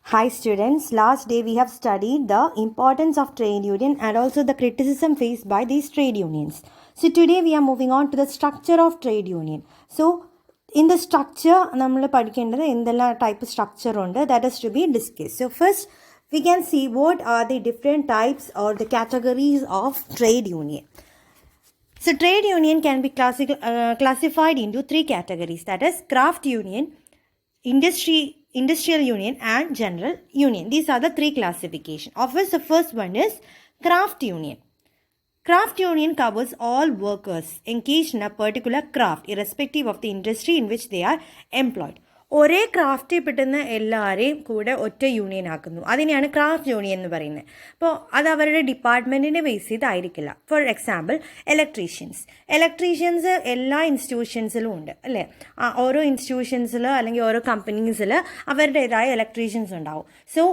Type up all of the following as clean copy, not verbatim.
Hi students, last day we have studied the importance of trade union and also the criticism faced by these trade unions. So today we are moving on to the structure of trade union. So in the structure, നമ്മൾ പഠിക്കേണ്ടത് എന്തെല്ലാം type structure ഉണ്ട് that is to be discussed. So first we can see what are the different types or the categories of trade union. So trade union can be classified into three categories, that is craft union, industrial union and general union. These are the three classifications. Of which the first one is craft union. Craft union covers all workers engaged in a particular craft irrespective of the industry in which they are employed. ഒരേ ക്രാഫ്റ്റിൽ പെട്ടുന്ന എല്ലാവരെയും കൂടെ ഒറ്റ union ആക്കുന്നു. അതിനെയാണ് craft union എന്ന് പറയുന്നത്. അപ്പോൾ അത് അവരുടെ ഡിപ്പാർട്ട്മെൻറ്റിനെ ബേസ് ചെയ്തായിരിക്കില്ല. ഫോർ എക്സാമ്പിൾ ഇലക്ട്രീഷ്യൻസ് എല്ലാ ഇൻസ്റ്റിറ്റ്യൂഷൻസിലും ഉണ്ട് അല്ലേ. ഓരോ ഇൻസ്റ്റിറ്റ്യൂഷൻസിൽ അല്ലെങ്കിൽ ഓരോ കമ്പനീസിൽ അവരുടേതായ ഇലക്ട്രീഷ്യൻസ് ഉണ്ടാവും. So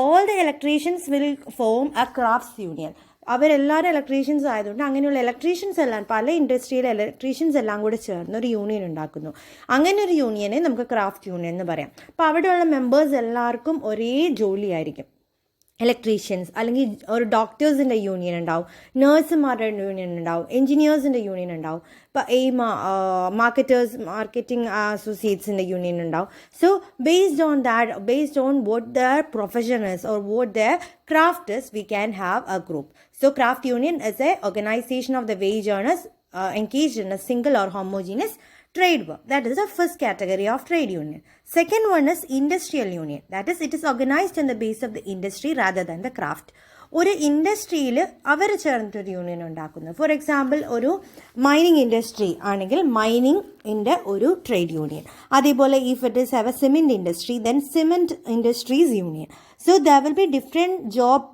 all the electricians will form A crafts union. അവരെല്ലാവരും ഇലക്ട്രീഷ്യൻസ് ആയതുകൊണ്ട് അങ്ങനെയുള്ള ഇലക്ട്രീഷ്യൻസ് എല്ലാം പല ഇൻഡസ്ട്രിയിലെ ഇലക്ട്രീഷ്യൻസ് എല്ലാം കൂടെ ചേർന്ന് ഒരു യൂണിയൻ ഉണ്ടാക്കുന്നു. അങ്ങനെ ഒരു യൂണിയനെ നമുക്ക് ക്രാഫ്റ്റ് യൂണിയൻ എന്ന് പറയാം. അപ്പോൾ അവിടെയുള്ള മെമ്പേഴ്സ് എല്ലാവർക്കും ഒരേ ജോലിയായിരിക്കും. ഇലക്ട്രീഷ്യൻസ് അല്ലെങ്കിൽ ഒരു ഡോക്ടേഴ്സിൻ്റെ യൂണിയൻ ഉണ്ടാവും, നേഴ്സുമാരുടെ യൂണിയൻ ഉണ്ടാവും, എൻജിനീയേഴ്സിൻ്റെ യൂണിയൻ ഉണ്ടാവും, ഇപ്പോൾ മാർക്കറ്റിംഗ് അസോസിയേറ്റ്സിൻ്റെ യൂണിയൻ ഉണ്ടാവും. So based on what their profession is or what their craft is, we can have a group. So craft union is a organization of the wage earners engaged in a single or homogeneous trade work. That is the first category of trade union. Second one is industrial union. That is, it is organized on the base of the industry rather than the craft. ഒരു ഇൻഡസ്ട്രിയിൽ അവർ ചേർന്നിട്ടൊരു union ഉണ്ടാക്കുന്നു. For example ഒരു mining industry ആണെങ്കിൽ മൈനിങ്ങിൻ്റെ ഒരു trade union. അതേപോലെ if it is have a cement industry then cement industries union. So there will be different job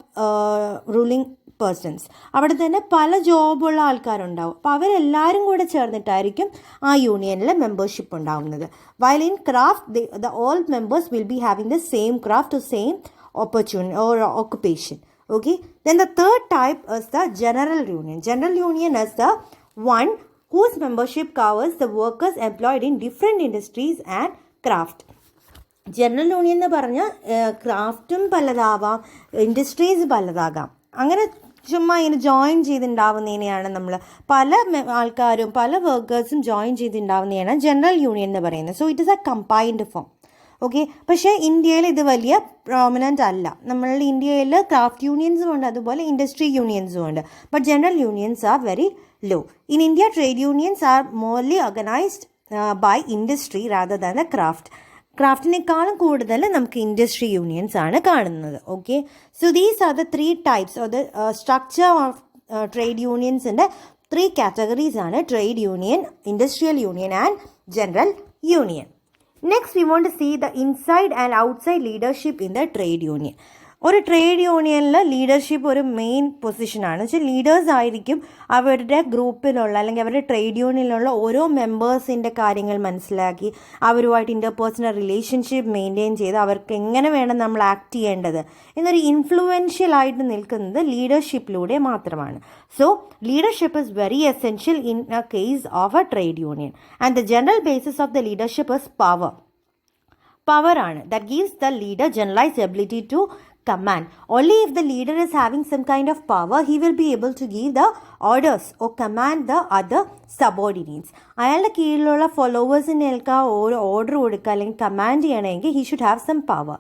ruling persons. അവിടെ തന്നെ പല ജോബുള്ള ആൾക്കാരുണ്ടാവും. അപ്പോൾ അവരെല്ലാവരും കൂടെ ചേർന്നിട്ടായിരിക്കും ആ യൂണിയനിൽ മെമ്പർഷിപ്പ് ഉണ്ടാവുന്നത്. While in craft the all members will be having the same craft or same opportunity or occupation. Okay, then the third type is the general union. General union is the one whose membership covers the workers employed in different industries and craft. General union എന്ന് പറഞ്ഞാൽ ക്രാഫ്റ്റും പലതാവാം, industries പലതാകാം. അങ്ങനെ ചുമ്മാ ഇങ്ങനെ join ചെയ്തുണ്ടാവുന്നതിനെയാണ് നമ്മൾ പല ആൾക്കാരും പല വർക്കേഴ്സും join ചെയ്തുണ്ടാവുന്നതാണ് general union എന്ന് പറയുന്നത്. So it is A combined form. Okay, പക്ഷേ ഇന്ത്യയിൽ ഇത് വലിയ പ്രോമിനൻ്റ് അല്ല. നമ്മളുടെ ഇന്ത്യയിൽ ക്രാഫ്റ്റ് യൂണിയൻസും ഉണ്ട്, അതുപോലെ ഇൻഡസ്ട്രി യൂണിയൻസും ഉണ്ട്. But general unions are very low. In India trade unions are morely organised by industry rather than the craft. ക്രാഫ്റ്റിനേക്കാളും കൂടുതൽ നമുക്ക് ഇൻഡസ്ട്രി യൂണിയൻസ് ആണ് കാണുന്നത്. Okay, so these are the three types of the structure of trade യൂണിയൻസിൻ്റെ three categories ആണ് trade union, industrial union and general union. Next, we want to see the inside and outside leadership in the trade union. ഒരു trade യൂണിയനിൽ leadership ഒരു main പൊസിഷനാണ്. വെച്ചാൽ leaders ആയിരിക്കും അവരുടെ ഗ്രൂപ്പിലുള്ള അല്ലെങ്കിൽ അവരുടെ ട്രേഡ് യൂണിയനിലുള്ള ഓരോ മെമ്പേഴ്സിൻ്റെ കാര്യങ്ങൾ മനസ്സിലാക്കി അവരുമായിട്ട് ഇൻ്റർപേഴ്സണൽ റിലേഷൻഷിപ്പ് മെയിൻറ്റെയിൻ ചെയ്ത് അവർക്ക് എങ്ങനെ വേണം നമ്മൾ ആക്ട് ചെയ്യേണ്ടത് എന്നൊരു ഇൻഫ്ലുവൻഷ്യൽ ആയിട്ട് നിൽക്കുന്നത് ലീഡർഷിപ്പിലൂടെ മാത്രമാണ്. So leadership is very essential in a case of a trade union, and the general basis of the leadership is power. Power ആണ് that gives the leader generalized ability to command. Only if the leader is having some kind of power, he will be able to give the orders or command the other subordinates. അയാളുടെ കീഴിലുള്ള ഫോളോവേഴ്സിനേൽക്ക് ഒരു order കൊടുക്കുക അല്ലെങ്കിൽ command ചെയ്യണമെങ്കിൽ he should have some power.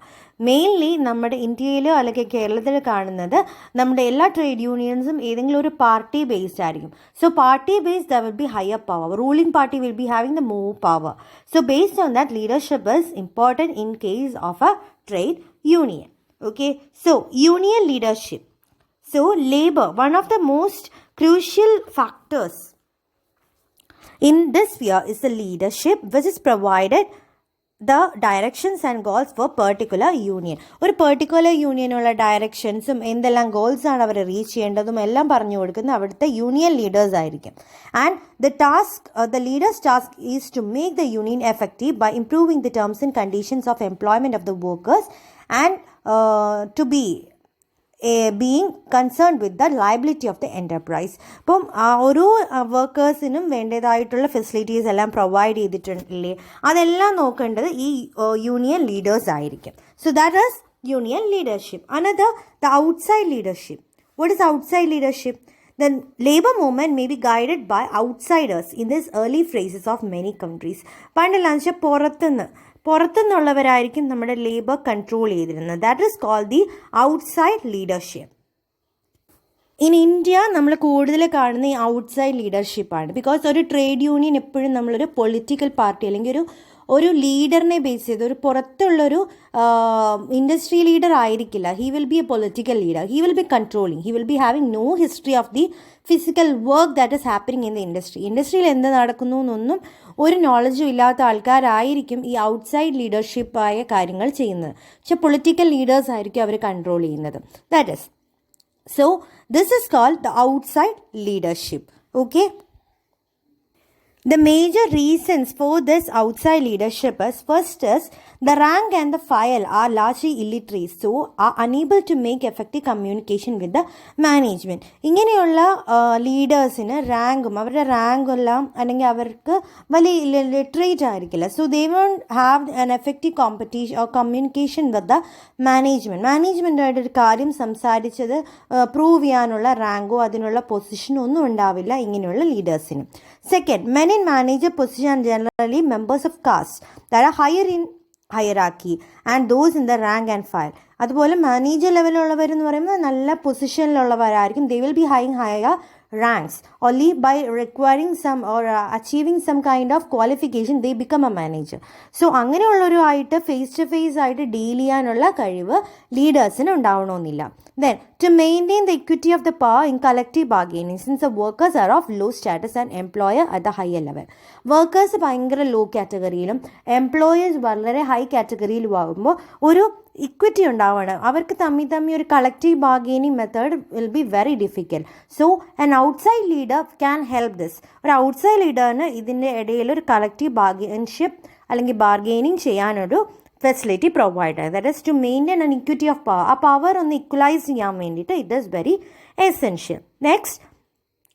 Mainly നമ്മുടെ ഇന്ത്യയിലോ അല്ലെങ്കിൽ കേരളത്തിൽ കാണുന്നത് നമ്മുടെ എല്ലാ ട്രേഡ് യൂണിയൻസും ഏതെങ്കിലും ഒരു പാർട്ടി ബേസ്ഡ് ആയിരിക്കും. So party based there will B higher power. Ruling party will be having the more power. So based on that leadership is important in case of A trade union. Okay, so union leadership. So labor, one of the most crucial factors in this sphere is the leadership which is provided the directions and goals for particular union. ഒരു particular യൂണിയനുള്ള ഡയറക്ഷൻസും എന്തെല്ലാം ഗോൾസാണ് അവർ reach ചെയ്യേണ്ടതും എല്ലാം പറഞ്ഞു കൊടുക്കുന്നത് അവിടുത്തെ union leaders ആയിരിക്കും. And the leader's task is to make the union effective by improving the terms and conditions of employment of the workers and to be being concerned with the liability of the enterprise. അപ്പം ഓരോ വർക്കേഴ്സിനും വേണ്ടതായിട്ടുള്ള facilities എല്ലാം provide ചെയ്തിട്ടില്ലേ, അതെല്ലാം നോക്കേണ്ടത് ഈ union leaders ആയിരിക്കും. So that is union leadership. Another, the outside leadership. What is outside leadership? The labor movement may be guided by outsiders in these early phases of many countries. പണ്ടെല്ലാം വെച്ചാൽ പുറത്തുനിന്നുള്ളവരായിരിക്കും നമ്മുടെ labour control ചെയ്തിരുന്നത്. That is called the outside leadership. In India നമ്മൾ കൂടുതൽ കാണുന്ന ഈ outside ലീഡർഷിപ്പാണ്. ബിക്കോസ് ഒരു ട്രേഡ് യൂണിയൻ എപ്പോഴും നമ്മളൊരു പൊളിറ്റിക്കൽ പാർട്ടി അല്ലെങ്കിൽ ഒരു ലീഡറിനെ ബേസ് ചെയ്ത് ഒരു പുറത്തുള്ളൊരു ഇൻഡസ്ട്രി ലീഡർ ആയിരിക്കില്ല. He will be a political leader. He will be controlling. He will be having no history of the physical work that is happening in the industry. ഇൻഡസ്ട്രിയിൽ എന്ത് നടക്കുന്നു എന്നൊന്നും ഒരു നോളജും ഇല്ലാത്ത ആൾക്കാരായിരിക്കും ഈ ഔട്ട്സൈഡ് ലീഡർഷിപ്പായ കാര്യങ്ങൾ ചെയ്യുന്നത്. പക്ഷെ പൊളിറ്റിക്കൽ ലീഡേഴ്സ് ആയിരിക്കും അവർ കൺട്രോൾ ചെയ്യുന്നത്. That is so this is called the outside leadership. Okay. The major reasons for this outside leadership is, first is the rank and the file are largely illiterate, so are unable to make effective communication with the management. ഇങ്ങനെയുള്ള ലീഡേഴ്സിന് റാങ്കും അവരുടെ റാങ്കെല്ലാം അല്ലെങ്കിൽ അവർക്ക് വലിയ literate ആയിരിക്കില്ല. So they won't have an effective competition or communication with the മാനേജ്മെൻറ്റുമായിട്ട് ഒരു കാര്യം സംസാരിച്ചത് പ്രൂവ് ചെയ്യാനുള്ള റാങ്കോ അതിനുള്ള പൊസിഷനോ ഒന്നും ഉണ്ടാവില്ല ഇങ്ങനെയുള്ള ലീഡേഴ്സിന്. Second, men in manager position are generally members of caste that are higher in hierarchy and those in the rank and file. അതുപോലെ മാനേജർ ലെവലുള്ളവരെന്ന് പറയുമ്പോൾ നല്ല പൊസിഷനിലുള്ളവരായിരിക്കും. they will be having higher ranks only by requiring some or achieving some kind of qualification they become a manager. so അങ്ങനെയുള്ളൊരു ആയിട്ട് face to face ആയിട്ട് deal ചെയ്യാനുള്ള കഴിവ് ലീഡേഴ്സിന് ഉണ്ടാവണമെന്നില്ല. then to maintain the equity of the power in collective bargaining, since the workers are of low status and employer at the higher level. Workers ഭയങ്കര low കാറ്റഗറിയിലും employers വളരെ high കാറ്റഗറിയിലും ആകുമ്പോൾ ഒരു ഇക്വിറ്റി ഉണ്ടാവണം. അവർക്ക് തമ്മിൽ ഒരു collective bargaining method will be very difficult. So an outside leader can help this. ഒരു ഔട്ട്സൈഡ് ലീഡറിന് ഇതിൻ്റെ ഇടയിൽ ഒരു കളക്റ്റീവ് ബാർഗെയിൻഷിപ്പ് അല്ലെങ്കിൽ ബാർഗെയിനിങ് ചെയ്യാനൊരു ഫെസിലിറ്റി പ്രൊവൈഡ് ചെയ്യും. That is to maintain an equity of power. ആ പവർ ഒന്ന് ഇക്വലൈസ് ചെയ്യാൻ വേണ്ടിയിട്ട് it is very essential. Next,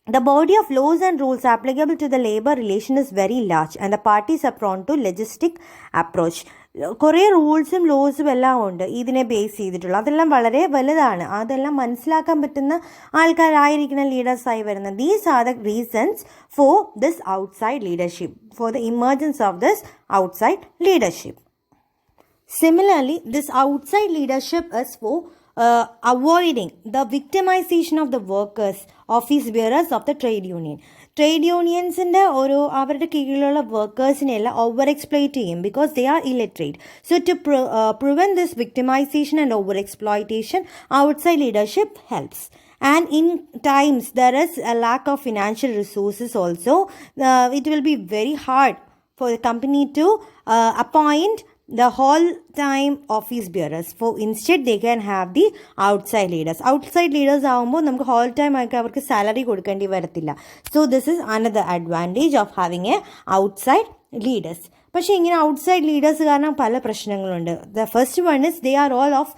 the body of laws and rules applicable to the labor relation is very large and the parties are prone to logistic approach. കുറേ റൂൾസും ലോസും എല്ലാം ഉണ്ട് ഇതിനെ base ചെയ്തിട്ടുള്ള. അതെല്ലാം വളരെ വലുതാണ്. അതെല്ലാം മനസ്സിലാക്കാൻ പറ്റുന്ന ആൾക്കാരായിരിക്കണം ലീഡേഴ്സായി വരുന്നത്. These are the reasons for this outside leadership, for the emergence of this outside leadership. Similarly, this outside leadership is for avoiding the victimization of the workers, office bearers of the trade union. Trade യൂണിയൻസിൻ്റെ അവരുടെ കീഴിലുള്ള വർക്കേഴ്സിനെല്ലാം over exploit ചെയ്യും because they are illiterate. So to prevent this victimisation and over exploitation outside leadership helps. And in times there is a lack of financial resources also, it will be very hard for the company to appoint the whole time office bearers. For instead they can have the outside leaders. Outside leaders ആകുമ്പോൾ നമുക്ക് whole time ആയിട്ട് അവർക്ക് salary കൊടുക്കേണ്ടി വരത്തില്ല. So this is another advantage of having a outside leaders. പക്ഷേ ഇങ്ങനെ outside leaders കാരണം പല പ്രശ്നങ്ങളുണ്ട്. The first one is they are all of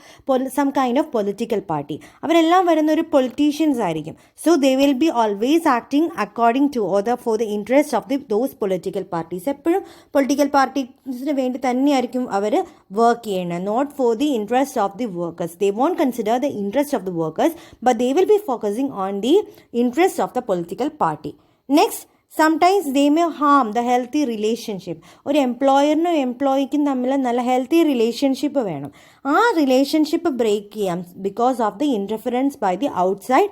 some kind of political party. അവരെല്ലാം വരുന്ന ഒരു പൊളിറ്റീഷ്യൻസ് ആയിരിക്കും. So they will be always acting according to or for the interest of those political parties. എപ്പോഴും political പാർട്ടീസിന് വേണ്ടി തന്നെയായിരിക്കും അവർ work ചെയ്യണം, not for the interest of the workers. They won't consider the interest of the workers but they will be focusing on the interest of the political party. Next, sometimes they may harm the healthy relationship. ഒരു എംപ്ലോയറിനും എംപ്ലോയിക്കും തമ്മിൽ നല്ല healthy relationship വേണം. ആ relationship break ചെയ്യാം because of the interference by the outside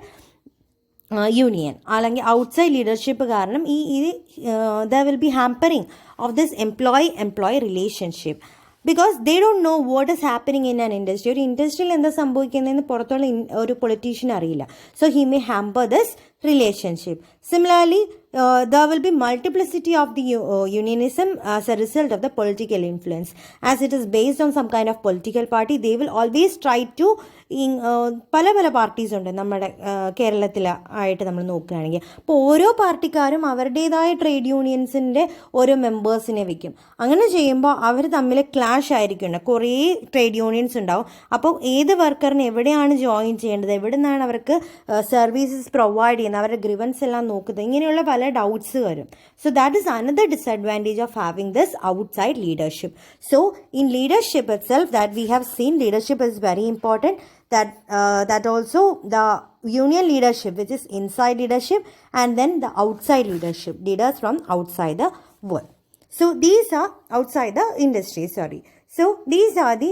union അല്ലെങ്കിൽ outside leadership കാരണം the will be hampering of this employee relationship. Because they don't know what is happening in an industry. ഒരു ഇൻഡസ്ട്രിയിൽ എന്താ സംഭവിക്കുന്നതെന്ന് പുറത്തുള്ള ഒരു പൊളിറ്റീഷ്യൻ അറിയില്ല. So he may hamper this relationship. Similarly, there will be multiplicity of the unionism as a result of the political influence. As it is based on some kind of political party, they will always try to പല പല parties ഉണ്ട് നമ്മുടെ കേരളത്തിൽ ആയിട്ട് നമ്മൾ നോക്കുകയാണെങ്കിൽ. അപ്പോൾ ഓരോ പാർട്ടിക്കാരും അവരുടേതായ ട്രേഡ് യൂണിയൻസിൻ്റെ ഓരോ മെമ്പേഴ്സിനെ വയ്ക്കും. അങ്ങനെ ചെയ്യുമ്പോൾ അവർ തമ്മിൽ ക്ലാഷ് ആയിരിക്കും. കുറേ ട്രേഡ് യൂണിയൻസ് ഉണ്ടാവും. അപ്പോൾ ഏത് വർക്കറിന് എവിടെയാണ് ജോയിൻ ചെയ്യേണ്ടത്, എവിടെ നിന്നാണ് അവർക്ക് സർവീസസ് പ്രൊവൈഡ് ചെയ്യുന്നത്, ചെയ്യുന്നത്, അവരുടെ ഗ്രിവൻസ് എല്ലാം നോക്കുന്നത്, ഇങ്ങനെയുള്ള പല ഡൗട്ട്സ് വരും. So that is another disadvantage of having this outside leadership. So in leadership itself that we have seen, leadership is very important. That also the union leadership, which is inside leadership, and then the outside leadership, leaders from outside the world. So these are outside the industry, sorry. So these are the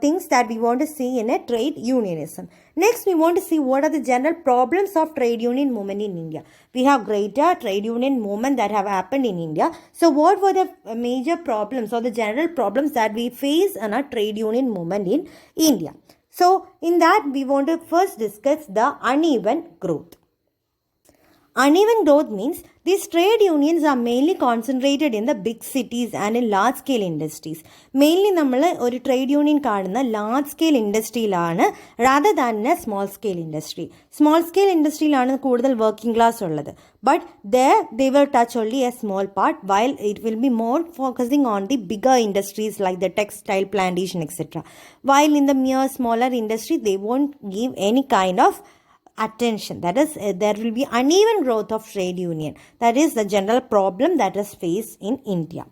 things that we want to see in a trade unionism. Next, we want to see what are the general problems of trade union movement in India. We have greater trade union movement that have happened in India. So what were the major problems or the general problems that we face in a trade union movement in India? So in that, we want to first discuss the uneven growth. Uneven growth means these trade unions are mainly concentrated in the big cities and in large scale industries. Mainly നമ്മൾ ഒരു trade union കാണുന്ന large scale ഇൻഡസ്ട്രിയിലാണ് rather than a small scale industry. Small scale ഇൻഡസ്ട്രിയിലാണ് കൂടുതൽ working class ഉള്ളത്. But there they will touch only a small part, while it will be more focusing on the bigger industries like the textile, plantation, etc. While in the mere smaller industry, they won't give any kind of attention. That is, there will be uneven growth of trade union. That is the general problem that is faced in India.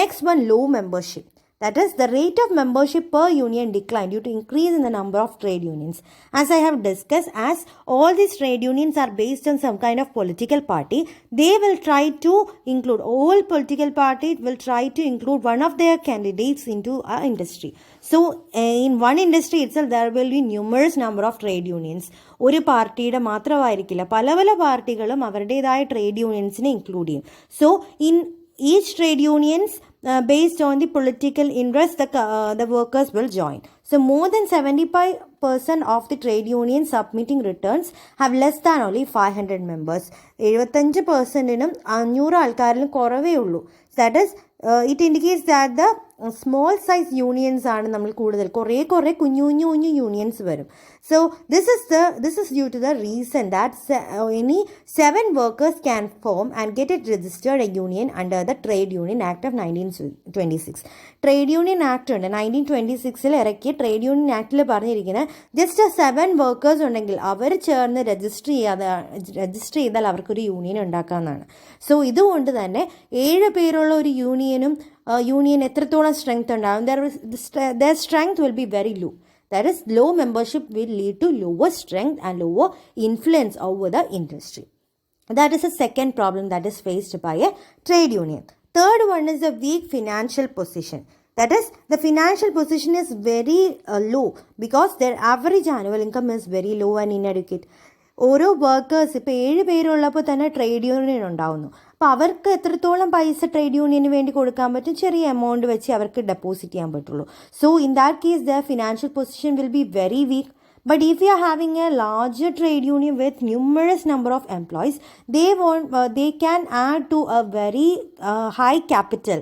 Next one, low membership. That is, the rate of membership per union declined due to increase in the number of trade unions. As I have discussed, as all these trade unions are based on some kind of political party, they will try to include, all political parties will try to include one of their candidates into our industry. So in one industry itself, there will be numerous number of trade unions. ഒരു പാർട്ടിയുടെ മാത്രമായിരിക്കില്ല, പല പല പാർട്ടികളും അവരുടേതായ trade യൂണിയൻസിനെ include ചെയ്യും. So in each trade unions based on the political interest, the workers will join. So more than 75% of the trade unions submitting returns have less than only 500 members. 75%നും 500 ആൾക്കാരിലും കുറവേ ഉള്ളൂ. That is, it indicates that the small size unions ആണ് നമ്മൾ കൂടുതൽ, കുറേ കുഞ്ഞു കുഞ്ഞു unions വരും. So this is due to the reason that any 7 workers can form and get it registered a union under the Trade Union Act of 1926. Trade Union Act ഉണ്ട് 1926 ഇറക്കിയ trade union ആക്ടിൽ പറഞ്ഞിരിക്കുന്നത് ജസ്റ്റ് 7 വർക്കേഴ്സ് ഉണ്ടെങ്കിൽ അവർ ചേർന്ന് register ചെയ്താൽ അവർക്കൊരു union ഉണ്ടാക്കാമെന്നാണ്. So ഇതുകൊണ്ട് തന്നെ 7 പേരുള്ള ഒരു യൂണിയൻ എത്രത്തോളം സ്ട്രെങ്ത് ഉണ്ടാകും, their strength will be very low. That is, low membership will lead to lower strength and lower influence over the industry. That is the second problem that is faced by a trade union. Third one is the weak financial position. That is, the financial position is very low because their average annual income is very low and inadequate. ഓരോ workers ഇപ്പോൾ 7 പേരുള്ളപ്പോൾ തന്നെ trade union ഉണ്ടാവുന്നു. അപ്പോൾ അവർക്ക് എത്രത്തോളം പൈസ trade യൂണിയന് വേണ്ടി കൊടുക്കാൻ പറ്റും, ചെറിയ എമൗണ്ട് വെച്ച് അവർക്ക് ഡെപ്പോസിറ്റ് ചെയ്യാൻ പറ്റുള്ളൂ. So in that case the financial position will be very weak. But if you are having a larger trade union with numerous number of employees, they can add to a very high capital.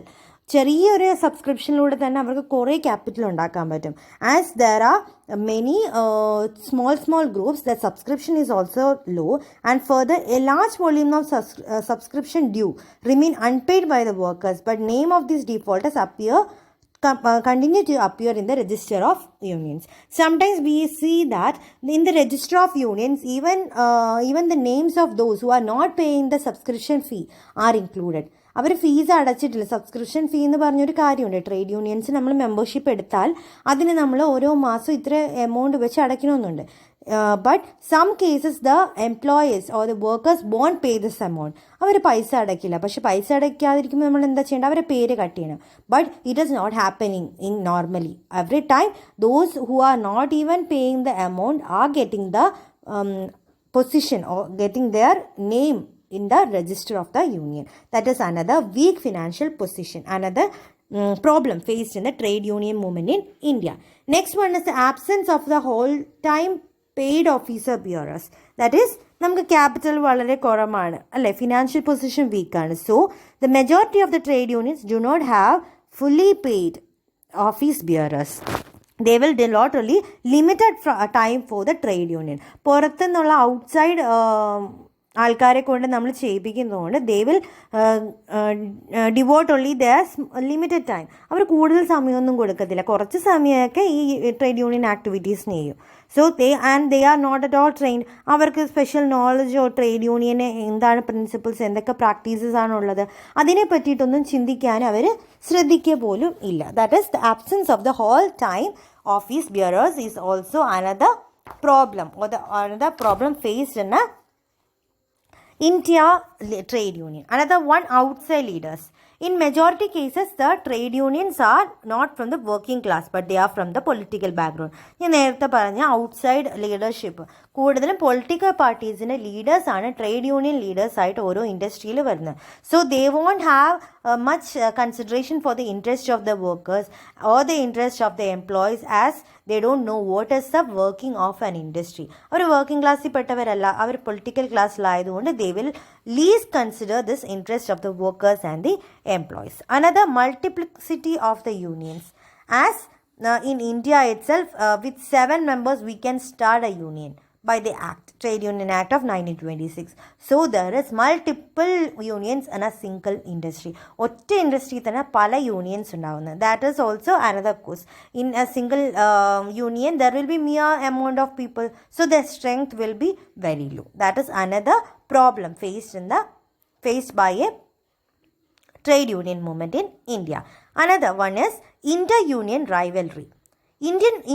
ചെറിയൊരു സബ്സ്ക്രിപ്ഷനിലൂടെ തന്നെ അവർക്ക് കുറേ capital ഉണ്ടാക്കാൻ പറ്റും. As there are many small groups, the subscription is also low, and further a large volume of subscription due remain unpaid by the workers, but name of these defaulters continue to appear in the register of unions. Sometimes we see that in the register of unions, even the names of those who are not paying the subscription fee are included. അവർ fees അടച്ചിട്ടില്ല. Subscription fee എന്ന് പറഞ്ഞൊരു കാര്യമുണ്ട്. Trade unions നമ്മൾ membership എടുത്താൽ അതിന് നമ്മൾ ഓരോ മാസം ഇത്ര എമൗണ്ട് വെച്ച് അടയ്ക്കണമെന്നുണ്ട്. But some cases the employers or the workers won't pay this amount. അവർ പൈസ അടയ്ക്കില്ല. പക്ഷെ പൈസ അടയ്ക്കാതിരിക്കുമ്പോൾ നമ്മൾ എന്താ ചെയ്യേണ്ടത്, അവരെ പേര് കട്ട് ചെയ്യണം. But it is not happening in normally. Every time those who are not even paying the amount are getting the position or getting their name in the register of the union. That is another weak financial position, another problem faced in the trade union movement in India. Next one is the absence of the whole time paid officer bearers. That is, നമുക്ക് capital വളരെ കുറവാണ് അല്ലേ, financial position വീക്കാണ്. So the majority of the trade unions do not have fully paid office bearers. They will allot only limited time for the trade union. പുറത്തുനിന്നുള്ള outside ആൾക്കാരെ കൊണ്ട് നമ്മൾ ചെയ്യിപ്പിക്കുന്നതുകൊണ്ട് they will devote only their limited time. അവർ കൂടുതൽ സമയമൊന്നും കൊടുക്കത്തില്ല, കുറച്ച് സമയമൊക്കെ ഈ ട്രേഡ് യൂണിയൻ ആക്ടിവിറ്റീസിന് ചെയ്യും. So they are not at all trained. അവർക്ക് സ്പെഷ്യൽ നോളജോ ട്രേഡ് യൂണിയന് എന്താണ് പ്രിൻസിപ്പിൾസ്, എന്തൊക്കെ പ്രാക്ടീസസ് ആണുള്ളത്, അതിനെ പറ്റിയിട്ടൊന്നും ചിന്തിക്കാൻ അവർ ശ്രദ്ധിക്കുക പോലും ഇല്ല. That is the absence of the whole time office bearers is also another problem, or another problem faced in a India trade union. Another one, outside leaders. In majority cases, the trade unions are not from the working class, but they are from the political background. ഞാൻ നേരത്തെ പറഞ്ഞ outside leadership, കൂടുതലും political പാർട്ടീസിൻ്റെ ലീഡേഴ്സാണ് trade union ലീഡേഴ്സായിട്ട് ഓരോ ഇൻഡസ്ട്രിയിൽ വരുന്നത്. So they won't have much consideration for the interest of the workers or the interest of the employees, as they don't know what is the working of an industry. അവർ working ക്ലാസ്സിൽ പെട്ടവരല്ല, അവർ political ക്ലാസ്സിലായതുകൊണ്ട് they will least consider this interest of the workers and the employees. Another, multiplicity of the unions. As in India itself, with 7 members we can start a union by the Act, Trade Union Act of 1926. So there is multiple unions in a single industry. ഒറ്റ industry തന്നെ പല unions ഉണ്ടാവുന്നത്. That is also another cause. In a single union there will be mere amount of people, so their strength will be very low. That is another problem faced by a trade union movement in India. Another one is inter-union rivalry.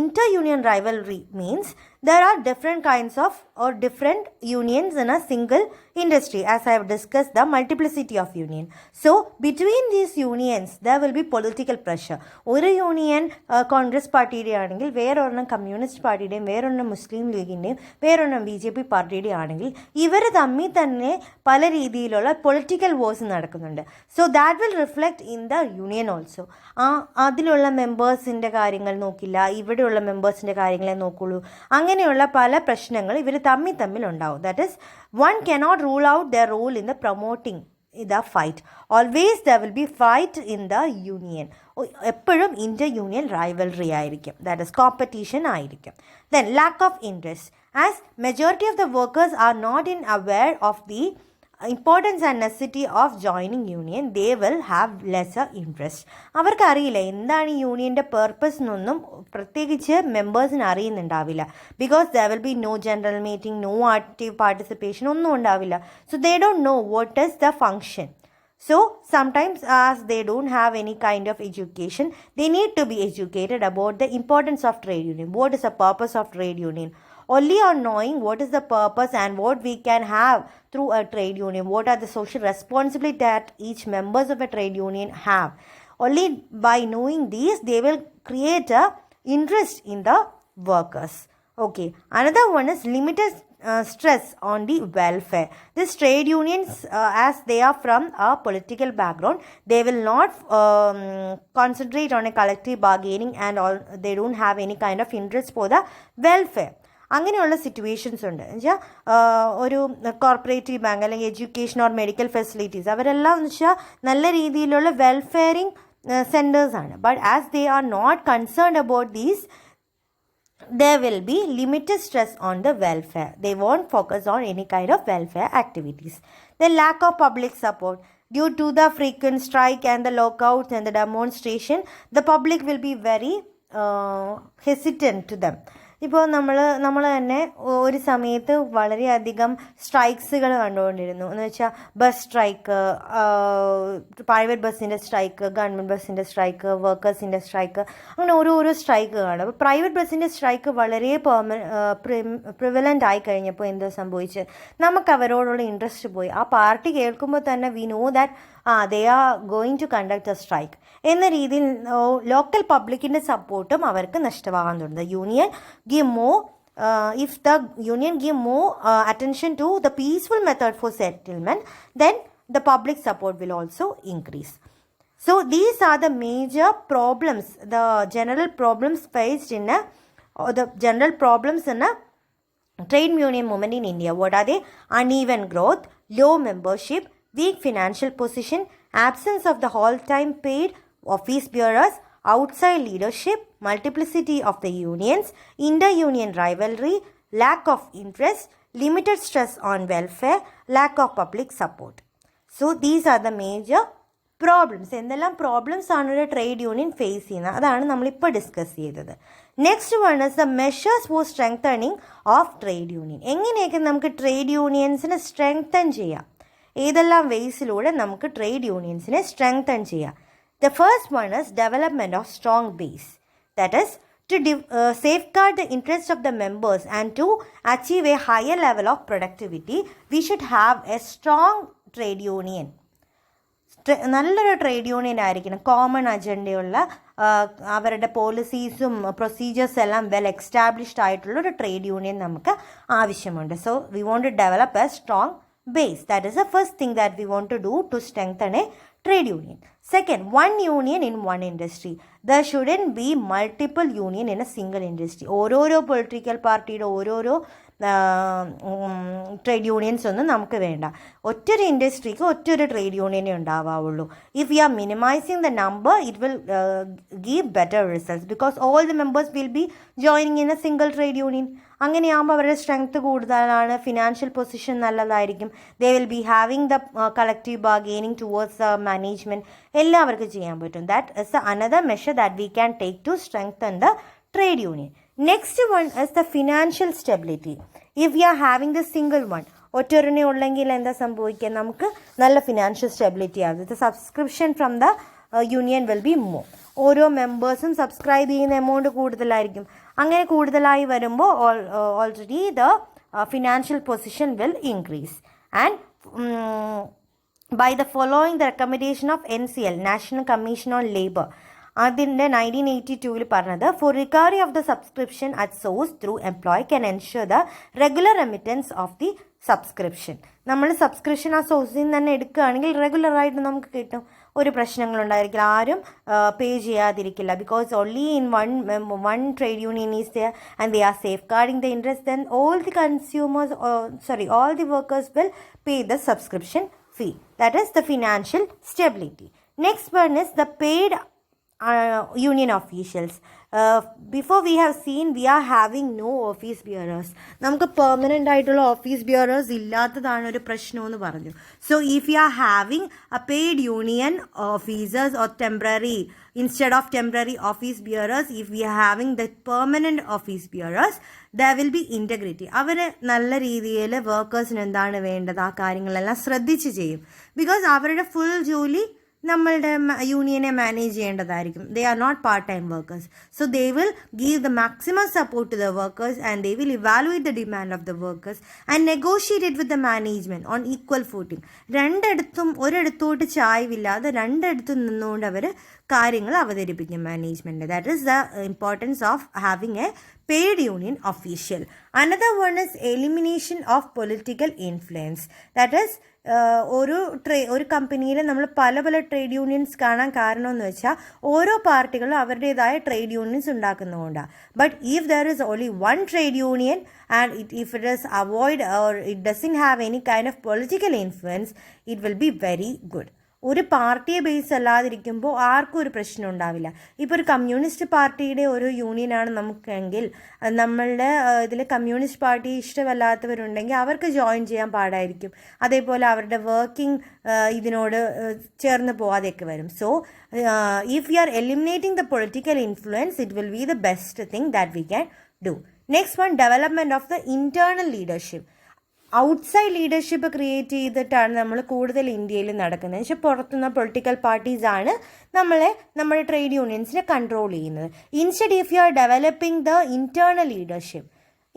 Inter-union rivalry means there are different kinds of or different unions in a single industry, as I have discussed the multiplicity of union. So between these unions there will be political pressure. ഒരു union Congress പാർട്ടിയുടെ ആണെങ്കിൽ വേറൊരെണ്ണം communist പാർട്ടിയുടെയും വേറൊരെണ്ണം മുസ്ലിം ലീഗിൻ്റെയും വേറൊരെണ്ണം BJP പാർട്ടിയുടെ ആണെങ്കിൽ ഇവർ തമ്മിൽ തന്നെ പല രീതിയിലുള്ള പൊളിറ്റിക്കൽ വോഴ്സ് നടക്കുന്നുണ്ട്. So that will reflect in the union also. അതിലുള്ള മെമ്പേഴ്സിൻ്റെ കാര്യങ്ങൾ നോക്കില്ല, ഇവിടെയുള്ള മെമ്പേഴ്സിൻ്റെ കാര്യങ്ങളെ നോക്കുള്ളൂ. അങ്ങനെയുള്ള പല പ്രശ്നങ്ങൾ ഇവർ തമ്മിലുണ്ടാവും. That is one cannot rule out the role in the promoting the fight. Always there will be fight in the union. എപ്പോഴും ഇന്റർ യൂണിയൻ റൈവൽറി ആയിരിക്കും, ദാറ്റ് ഇസ് കോമ്പറ്റീഷൻ ആയിരിക്കും. Then lack of interest. As majority of the workers are not aware of the importance and necessity of joining union, they will have lesser interest. അവർക്കറിയില്ല എന്താണ് ഈ യൂണിയൻ്റെ purpose എന്നൊന്നും പ്രത്യേകിച്ച് മെമ്പേഴ്സിന് അറിയുന്നുണ്ടാവില്ല. Because there will be no general meeting, no active participation, ഒന്നും ഉണ്ടാവില്ല. So they don't know what is the function. So sometimes, as they don't have any kind of education, they need to be educated about the importance of trade union. What is the purpose of trade union? Only on knowing what is the purpose and what we can have through a trade union, what are the social responsibility that each members of a trade union have. Only by knowing these, they will create a interest in the workers. Okay, another one is limited stress on the welfare. These trade unions, as they are from a political background, they will not concentrate on a collective bargaining and all. They don't have any kind of interest for the welfare. അങ്ങനെയുള്ള situations ഉണ്ട്. എന്നുവെച്ചാൽ ഒരു cooperative bank അല്ലെങ്കിൽ education or medical facilities അവരെല്ലാം എന്ന് വെച്ചാൽ നല്ല രീതിയിലുള്ള വെൽഫെയറിങ് സെൻറ്റേഴ്സാണ്. But as they are not concerned about these, there will be limited stress on the welfare. They won't focus on any kind of welfare activities. The lack of public support. Due to the frequent strike and the lockouts and the demonstration, the public will be very hesitant to them. ഇപ്പോൾ നമ്മൾ തന്നെ ഒരു സമയത്ത് വളരെയധികം സ്ട്രൈക്സുകൾ കണ്ടുകൊണ്ടിരുന്നു. എന്ന് വെച്ചാൽ bus strike, private ബസ്സിൻ്റെ strike, government ബസ്സിൻ്റെ സ്ട്രൈക്ക്, വർക്കേഴ്സിൻ്റെ സ്ട്രൈക്ക്, അങ്ങനെ ഓരോ സ്ട്രൈക്ക് കാണും. അപ്പോൾ പ്രൈവറ്റ് ബസ്സിൻ്റെ സ്ട്രൈക്ക് വളരെ പ്രിവലൻ്റ് ആയി കഴിഞ്ഞപ്പോൾ എന്തോ സംഭവിച്ച് നമുക്ക് അവരോടുള്ള ഇൻട്രസ്റ്റ് പോയി. ആ പാർട്ടി കേൾക്കുമ്പോൾ തന്നെ we know that they are going to conduct a strike എന്ന രീതിയിൽ ലോക്കൽ പബ്ലിക്കിൻ്റെ സപ്പോർട്ടും അവർക്ക് നഷ്ടമാകാൻ തുടങ്ങും. Union give more if the union give more attention to the peaceful method for settlement, then the public support will also increase. So these are the major problems, the general problems faced in the general problems in a trade union movement in India. What are they? Uneven growth, low membership, weak financial position, absence of the whole-time paid office bearers, outside leadership, multiplicity of the unions, inter-union rivalry, lack of interest, limited stress on welfare, lack of public support. So these are the major problems. എന്തെല്ലാം problems ആണ് ഒരു trade union face ചെയ്യുന്നത്, അതാണ് നമ്മളിപ്പോൾ discuss ചെയ്തത്. Next one is the measures four strengthening of trade union. എങ്ങനെയൊക്കെ നമുക്ക് trade യൂണിയൻസിനെ strengthen ചെയ്യാം, ഏതെല്ലാം വേസിലൂടെ നമുക്ക് ട്രേഡ് യൂണിയൻസിനെ സ്ട്രെങ്തൻ ചെയ്യാം. The first one is development of strong base. That is to safeguard the interests of the members and to achieve a higher level of productivity, we should have a strong trade union. നല്ലൊരു trade union ആയിരിക്കണം, common അജണ്ടയുള്ള, അവരുടെ പോളിസീസും procedures എല്ലാം well established ആയിട്ടുള്ളൊരു trade union നമുക്ക് ആവശ്യമുണ്ട്. So we want to develop a strong base. That is the first thing that we want to do to strengthen a trade union. Second, one union in one industry. There shouldn't be multiple union in a single industry. ഓരോരോ political പാർട്ടിയുടെ ഓരോരോ trade unions ഒന്നും നമുക്ക് വേണ്ട. ഒറ്റൊരു ഇൻഡസ്ട്രിക്ക് ഒറ്റൊരു trade യൂണിയനേ ഉണ്ടാവാവുള്ളൂ. If you are minimising the number it will give better results because all the members will be joining in a single trade union. അങ്ങനെയാകുമ്പോൾ അവരുടെ സ്ട്രെങ്ത് കൂടുതലാണ്, ഫിനാൻഷ്യൽ പൊസിഷൻ നല്ലതായിരിക്കും, they will be having the collective bargaining towards the management, എല്ലാവർക്കും ചെയ്യാൻ പറ്റും. That is another measure that we can take to strengthen the trade union. Next one is the financial stability. If we are having the single one, ഒറ്റൊരെണ്ണേ ഉള്ളെങ്കിൽ എന്താ സംഭവിക്കുക, നമുക്ക് നല്ല financial stability ആകും. The subscription from the union will be more. ഓരോ മെമ്പേഴ്സും subscribe ചെയ്യുന്ന amount കൂടുതലായിരിക്കും. അങ്ങനെ കൂടുതലായി വരുമ്പോൾ already the financial position will increase. And by the following the recommendation of NCL, National Commission on Labour, അതിൻ്റെ 1982 പറഞ്ഞത്, for recovery of the subscription at source through employee can ensure the regular remittance of the subscription. നമ്മൾ subscription ആ സോഴ്സിൽ നിന്ന് തന്നെ എടുക്കുകയാണെങ്കിൽ റെഗുലറായിട്ട് നമുക്ക് കിട്ടും, ഒരു പ്രശ്നങ്ങളുണ്ടായിരിക്കില്ല, ആരും പേ ചെയ്യാതിരിക്കില്ല. Because only in one trade union is there and they are safeguarding the interest, then all the consumers all the workers will pay the subscription fee. That is the financial stability. Next one is the paid union officials. Before we have seen we are having no office bearers. നമുക്ക് permanent ആയിട്ടുള്ള office bearers ഇല്ലാത്തതാണ് ഒരു പ്രശ്നമെന്ന് പറഞ്ഞു. So if you are having A paid union officers or temporary instead of temporary office bearers, if we are having the permanent office bearers, there will be integrity. അവർ നല്ല രീതിയിൽ വർക്കേഴ്സിന് എന്താണ് വേണ്ടത് ആ കാര്യങ്ങളെല്ലാം ശ്രദ്ധിച്ച് ചെയ്യും. ബിക്കോസ് അവരുടെ ഫുൾ ജോലി നമ്മളുടെ യൂണിയനെ മാനേജ് ചെയ്യേണ്ടതായിരിക്കും. They are not part time workers. So they will give the maximum support to the workers and they will evaluate the demand of the workers and negotiate with the management on equal footing. രണ്ടിടത്തും ഒരിടത്തോട്ട് ചായ്വില്ലാതെ രണ്ടിടത്തും നിന്നുകൊണ്ട് അവർ കാര്യങ്ങൾ അവതരിപ്പിക്കും management. That is the importance of having a paid union official. Another one is elimination of political influence. That is ഒരു കമ്പനിയിൽ നമ്മൾ പല പല ട്രേഡ് യൂണിയൻസ് കാണാൻ കാരണമെന്ന് വെച്ചാൽ ഓരോ പാർട്ടികളും അവരുടേതായ ട്രേഡ് യൂണിയൻസ് ഉണ്ടാക്കുന്നതുകൊണ്ടാണ്. But if there is only one trade union and if it is avoid or it doesn't have any kind of political influence, it will be very good. ഒരു പാർട്ടിയെ base അല്ലാതിരിക്കുമ്പോൾ ആർക്കും ഒരു പ്രശ്നം ഉണ്ടാവില്ല. ഇപ്പോൾ ഒരു കമ്മ്യൂണിസ്റ്റ് പാർട്ടിയുടെ ഒരു യൂണിയനാണ് നമുക്കെങ്കിൽ നമ്മളുടെ ഇതിൽ കമ്മ്യൂണിസ്റ്റ് പാർട്ടി ഇഷ്ടമല്ലാത്തവരുണ്ടെങ്കിൽ അവർക്ക് ജോയിൻ ചെയ്യാൻ പാടായിരിക്കും. അതേപോലെ അവരുടെ വർക്കിംഗ് ഇതിനോട് ചേർന്ന് പോവാതെയൊക്കെ വരും. So if you R eliminating the political influence, it will B the best thing that we can do. Next one, development of the internal leadership. Outside leadership create ചെയ്തിട്ടാണ് നമ്മൾ കൂടുതൽ ഇന്ത്യയിൽ നടക്കുന്നത്. പക്ഷേ പുറത്തുനിന്ന് പൊളിറ്റിക്കൽ പാർട്ടീസാണ് നമ്മുടെ ട്രേഡ് യൂണിയൻസിനെ കൺട്രോൾ ചെയ്യുന്നത്. Instead if you are developing the internal leadership,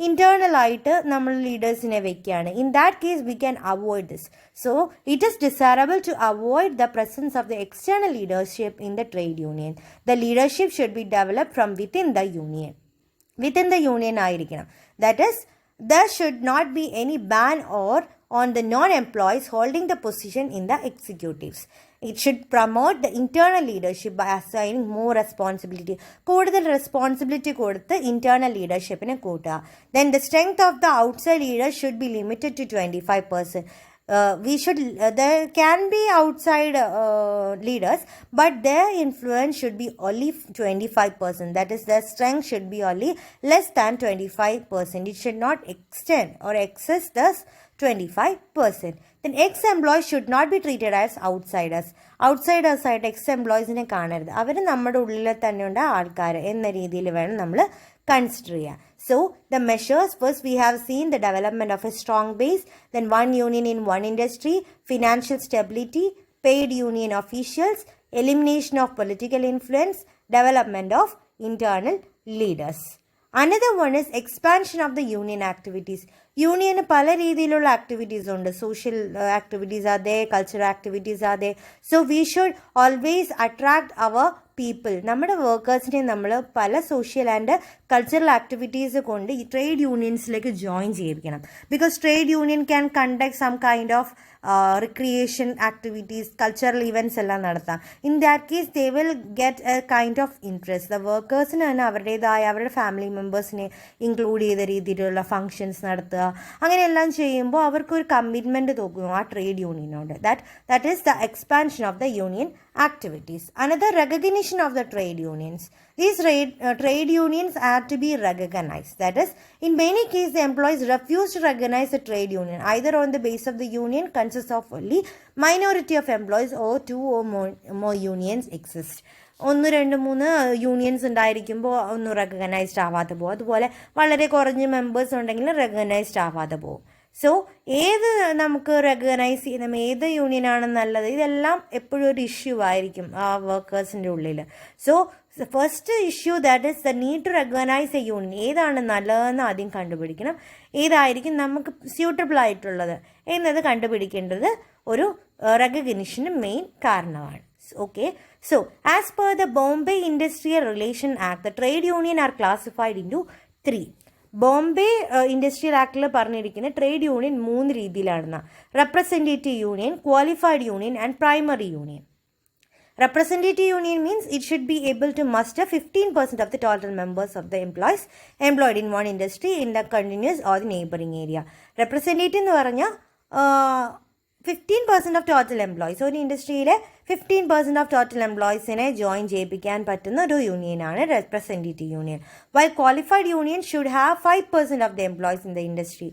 ഇൻറ്റേർണലായിട്ട് നമ്മൾ ലീഡേഴ്സിനെ വെക്കുകയാണ്, in that case we can avoid this. So it is desirable to avoid the presence of the external leadership in the trade union. The leadership should be developed from within the union ആയിരിക്കണം. That is there should not be any ban or on the non-employees holding the position in the executives. It should promote the internal leadership by assigning more responsibility. കൂടുതൽ responsibility കൊടുത്ത് internal ലീഡർഷിപ്പിനെ കൂട്ടുക. Then the strength of the outside leaders should be limited to 25%. There can be outside leaders, but their influence should be only 25%. That is, their strength should be only less than 25%. It should not extend or excess thus 25%. Then ex-employees should not be treated as outsiders. ഔട്ട്സൈഡേഴ്സായിട്ട് ex എംപ്ലോയീസിനെ കാണരുത്. അവർ നമ്മുടെ ഉള്ളിൽ തന്നെയുള്ള ആൾക്കാർ എന്ന രീതിയിൽ വേണം നമ്മൾ consider ചെയ്യുക. So the measures, first we have seen the development of a strong base, then one union in one industry, financial stability, paid union officials, elimination of political influence, development of internal leaders. Another one is expansion of the union activities. Union പല രീതിയിലുള്ള activities ഉണ്ട്. Social activities are there, cultural activities are there. So we should always attract our people. നമ്മുടെ വർക്കേഴ്സിനെ നമ്മൾ പല social and cultural activities കൊണ്ട് ഈ trade യൂണിയൻസിലേക്ക് join ചെയ്യിപ്പിക്കണം. Because trade union can conduct some kind of recreation activities, cultural events എല്ലാം നടത്താം. In that case they will get a kind of interest. The വർക്കേഴ്സിന് തന്നെ അവരുടേതായ അവരുടെ ഫാമിലി മെമ്പേഴ്സിനെ ഇൻക്ലൂഡ് ചെയ്ത രീതിയിലുള്ള ഫങ്ഷൻസ് നടത്തുക. അങ്ങനെയെല്ലാം ചെയ്യുമ്പോൾ അവർക്കൊരു കമ്മിറ്റ്മെൻറ്റ് തോന്നുന്നു ആ ട്രേഡ് യൂണിയനോട്. That is the expansion of the union activities. Another, recognition of the trade unions. These trade unions are to be recognized. That is, in many cases, the employees refuse to recognize the trade union, either on the basis of the union consists of only minority of employees or two or more unions exist. 1-2-3 unions ഉണ്ടായിരിക്കുമ്പോൾ ഒന്നും recognised ആവാതെ പോകും. അതുപോലെ വളരെ കുറഞ്ഞ members ഉണ്ടെങ്കിൽ recognised ആവാതെ പോകും. So ഏത് നമുക്ക് റെക്കഗ്നൈസ് ചെയ്യണം, ഏത് യൂണിയനാണ് നല്ലത്, ഇതെല്ലാം എപ്പോഴും ഒരു ഇഷ്യൂ ആയിരിക്കും ആ വർക്കേഴ്സിൻ്റെ ഉള്ളിൽ. So first issue that is the need to recognise a union. ഏതാണ് നല്ലതെന്ന് ആദ്യം കണ്ടുപിടിക്കണം. ഏതായിരിക്കും നമുക്ക് സ്യൂട്ടബിൾ ആയിട്ടുള്ളത് എന്നത് കണ്ടുപിടിക്കേണ്ടത് ഒരു റെക്കഗ്നിഷന് മെയിൻ കാരണമാണ്. Okay, so as per the Bombay Industrial Relation Act, the trade union are classified into 3. Bombay industrial ആക്ടിൽ പറഞ്ഞിരിക്കുന്ന ട്രേഡ് യൂണിയൻ 3 രീതിയിലാണ്. Representative union, qualified union and primary union. Representative union means it should be able to muster 15% of the total members of the employees employed in one industry in the continuous or the neighboring area. Representative എന്ന് പറഞ്ഞാൽ 15% of total employees, ഒരു ഇൻഡസ്ട്രിയിലെ 15% of total എംപ്ലോയീസിനെ join ചെയ്യിപ്പിക്കാൻ പറ്റുന്ന ഒരു യൂണിയനാണ് representative union. While qualified union should have 5% of the employees in the industry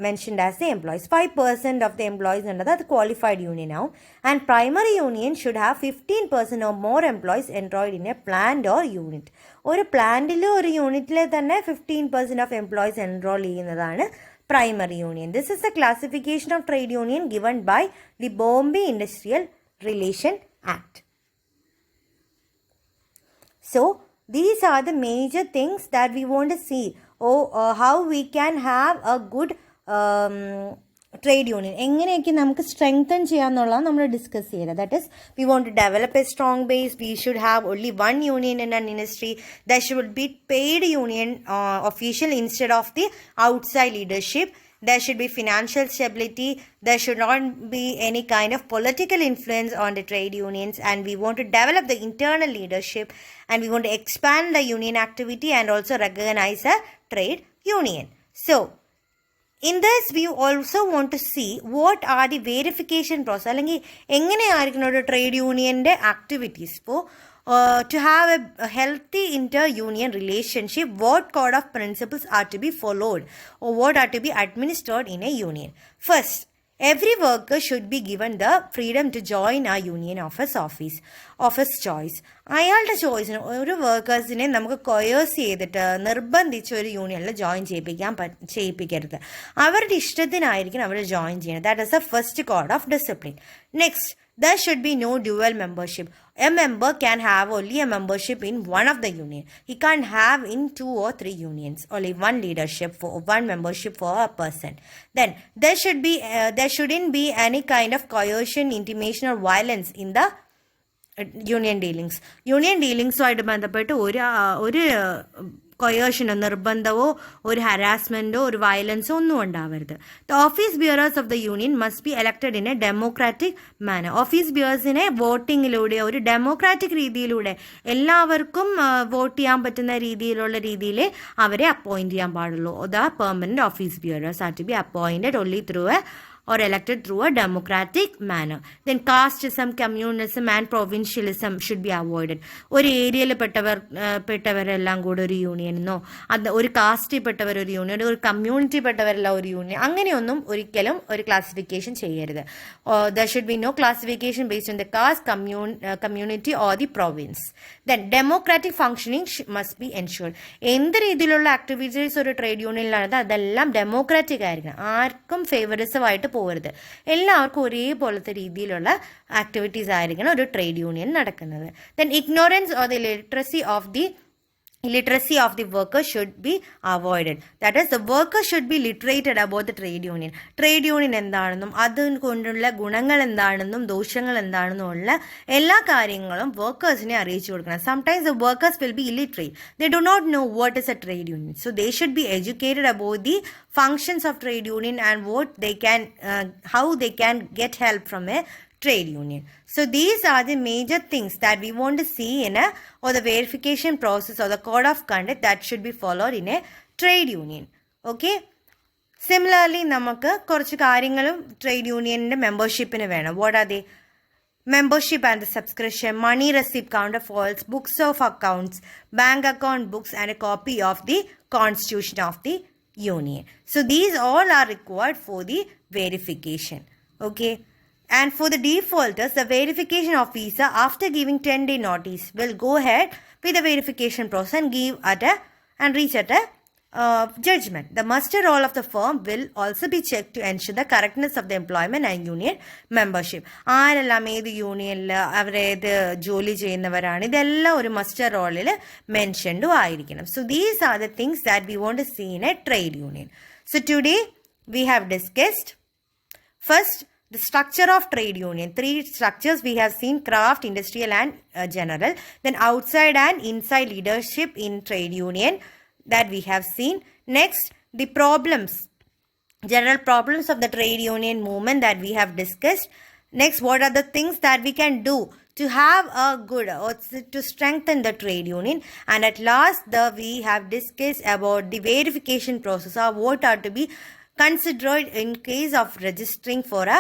mentioned as the employees. 5% of the employees under that qualified union now, and primary union should have 15% or more employees enrolled in a plant or unit. ഒരു പ്ലാന്റിലോ ഒരു യൂണിറ്റിലെ തന്നെ 15% of employees enroll ചെയ്യുന്നതാണ് primary union. This is the classification of trade union given by the Bombay Industrial Relation Act. So these are the major things that we want to see. How we can have a good trade union എങ്ങനെയൊക്കെ നമുക്ക് strengthen ചെയ്യാമെന്നുള്ളത് നമ്മൾ discuss ചെയ്തത്. That is we want to develop a strong base. We should have only one union in an industry. There should be paid union official instead of the outside leadership. There should be financial stability. There should not be any kind of political influence on the trade unions. And we want to develop the internal leadership. And we want to expand the union activity and also recognize a trade union. So, in this, we also want to see what are the verification process. അല്ലെങ്കിൽ എങ്ങനെയായിരിക്കണം ഒരു trade യൂണിയൻ്റെ activities. ഇപ്പോൾ to have a healthy inter-union relationship, what code of principles are to be followed or what are to be administered in a union. First, every worker should be given the freedom to join a union of his office choice. അയാളുടെ ചോയ്സിന് ഒരു വർക്കേഴ്സിനെ നമുക്ക് കൊയേഴ്സ് ചെയ്തിട്ട് നിർബന്ധിച്ച് ഒരു യൂണിയനിൽ join ചെയ്യിപ്പിക്കരുത്. അവരുടെ ഇഷ്ടത്തിനായിരിക്കും അവർ join ചെയ്യുന്നത്. That is the first code of discipline. Next, there should be no dual membership. A member can have only a membership in one of the union. He can't have in 2 or 3 unions. Only one leadership for one membership for a person. Then there shouldn't be any kind of coercion, intimidation or violence in the union dealings. Union ഡീലിങ്സുമായിട്ട് ബന്ധപ്പെട്ട് ഒരു കൊയേഷനോ നിർബന്ധമോ ഒരു ഹരാസ്മെൻറ്റോ ഒരു വയലൻസോ ഒന്നും ഉണ്ടാവരുത്. The office bearers of the union must be elected in a democratic manner. Office ബിയറേഴ്സിനെ വോട്ടിങ്ങിലൂടെ ഒരു ഡെമോക്രാറ്റിക് രീതിയിലൂടെ എല്ലാവർക്കും വോട്ട് ചെയ്യാൻ പറ്റുന്ന രീതിയിൽ അവരെ അപ്പോയിൻറ്റ് ചെയ്യാൻ പാടുള്ളൂ. The permanent office bearers are to be appointed only through a or elected through a democratic manner. Then casteism, communalism and provincialism should be avoided. ഒരു ഏരിയയിൽ പെട്ടവരെല്ലാം കൂടെ ഒരു യൂണിയനെന്നോ അത് ഒരു കാസ്റ്റിൽ പെട്ടവർ ഒരു യൂണിയൻ, ഒരു കമ്മ്യൂണിറ്റി പെട്ടവരെല്ലാം ഒരു യൂണിയൻ, അങ്ങനെയൊന്നും ഒരിക്കലും ഒരു ക്ലാസിഫിക്കേഷൻ ചെയ്യരുത്. There should be no classification based on the caste, community or the province. Then democratic functioning must be ensured. എന്ത് രീതിയിലുള്ള ആക്ടിവിറ്റീസ് ഒരു ട്രേഡ് യൂണിയനിലാണ് അതെല്ലാം ഡെമോക്രാറ്റിക് ആയിരിക്കണം. ആർക്കും ഫേവറിസമായിട്ട് പോകരുത്. എല്ലാവർക്കും ഒരേപോലത്തെ രീതിയിലുള്ള ആക്ടിവിറ്റീസ് ആയിരിക്കണം ഒരു ട്രേഡ് യൂണിയൻ നടക്കുന്നത്. Then ignorance or the illiteracy of the worker should be avoided. That is, the worker should be literated about the trade union. Trade union എന്താണെന്നും അതുകൊണ്ടുള്ള ഗുണങ്ങൾ എന്താണെന്നും ദോഷങ്ങൾ എന്താണെന്നും ഉള്ള എല്ലാ കാര്യങ്ങളും വർക്കേഴ്സിനെ അറിയിച്ചു കൊടുക്കണം. Sometimes the workers will be illiterate. They do not know what is a trade union. So they should be educated about the functions of trade union and what they can, how they can get help from a trade union. So these are the major things that we want to see in or the verification process or the code of conduct that should be followed in a trade union. Okay. Similarly, നമുക്ക് കുറച്ച് കാര്യങ്ങളും trade യൂണിയനിൻ്റെ മെമ്പർഷിപ്പിന് വേണം. What are they? Membership and the subscription, money receipt counterfoils, books of accounts, bank account books and a copy of the constitution of the union. So these all are required for the verification. Okay. And for the defaulters, the verification officer, after giving 10-day notice, will go ahead with the verification process and reach at a judgment. The muster roll of the firm will also be checked to ensure the correctness of the employment and union membership. ആരെല്ലാം ഏത് യൂണിയനിൽ അവരേത് ജോലി ചെയ്യുന്നവരാണ് ഇതെല്ലാം ഒരു muster റോളിൽ മെൻഷൻഡും ആയിരിക്കണം. So these are the things that we want to see in a trade union. So today we have discussed first the structure of trade union. 3 structures we have seen: craft, industrial and general. Then outside and inside leadership in trade union that we have seen. Next, the problems, general problems of the trade union movement that we have discussed. Next, what are the things that we can do to have a good or to strengthen the trade union. And at last, we have discussed about the verification process or what are to be considered in case of registering for a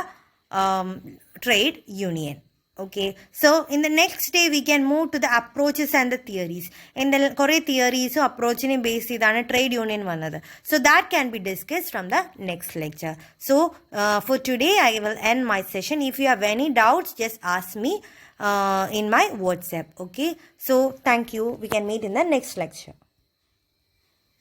trade union. Okay, so in the next day we can move to the approaches and the theories. In the kore theories approach in based idana trade union vanada, so that can be discussed from the next lecture. So for today I will end my session. If you have any doubts, just ask me in my WhatsApp. Okay, so thank you. We can meet in the next lecture.